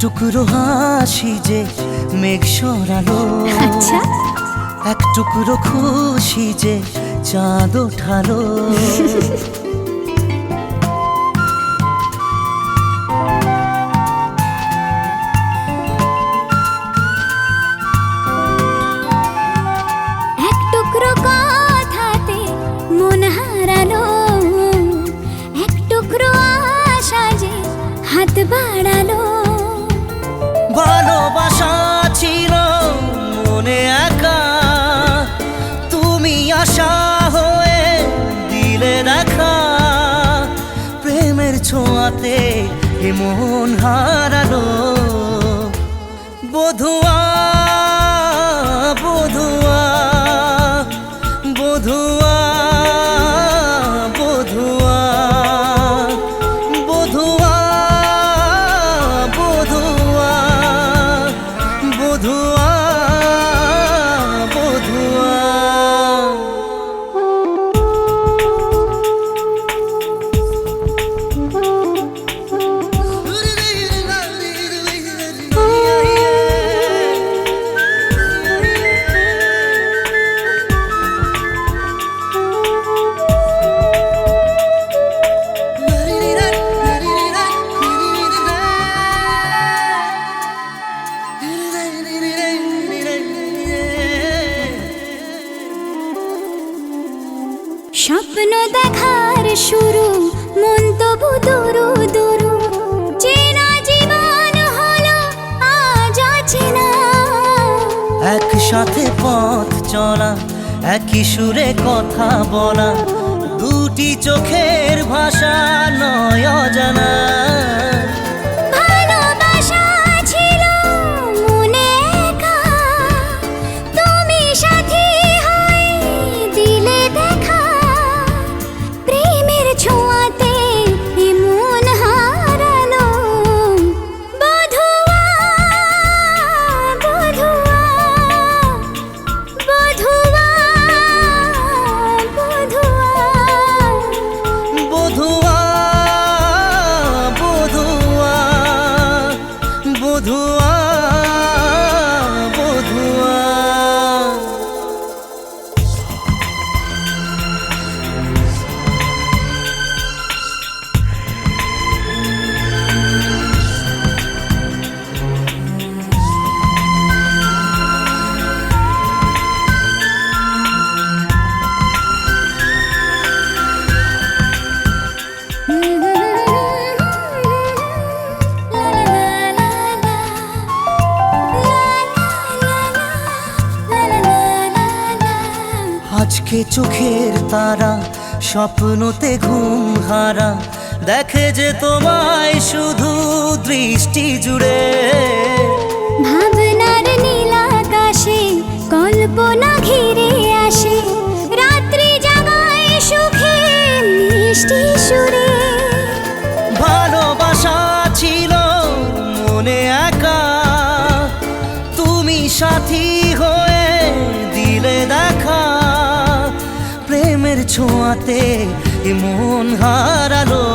টুকরো হাসি যে মেঘ সরালো, আচ্ছা এক টুকরো খুশি যে চাঁদ ওঠালো। এক টুকরো কথাতে মন হারালো, এক টুকরো আশা যে হাত বাড়ালো। ভালোবাসা ছিল মনে একা, তুমি আশা হয়ে দিলে দেখা। প্রেমের ছোঁয়াতে এ মন হারালো। বধুয়া বধুয়া বধুয়া বধুয়া বধুয়া বধুয়া বধুয়া বধুয়া। স্বপ্ন দেখার শুরু, মন তবু দুরু দুরু, চেনা জীবন হলো আজ অচেনা। একসাথে পথ চলা, একই সুরে কথা বলা, দুটি চোখের ভাষা নয় অজানা। ভালোবাসা ছিল মনে একা, তুমি সাথী হয়ে দিলে দেখা। প্রেমের ছোঁয়াতে এ মন হারালো। বধুয়া বধুয়া বধুয়া বধুয়া বধুয়া বধুয়া বধুয়া বধুয়া। আজকে চোখের তারা স্বপ্নতে ঘুম হারা, দেখে যে তোমায় শুধু দৃষ্টি জুড়ে। ভাবনার নীল আকাশে কল্পনা ঘিরে আসে, রাত্রি জাগায় সুখে মিষ্টি সুরে। ভালোবাসা ছিল মনে একা, তুমি সাথী হয়ে দিলে দেখা। প্রেমের ছোঁয়াতে এ মন হারালো।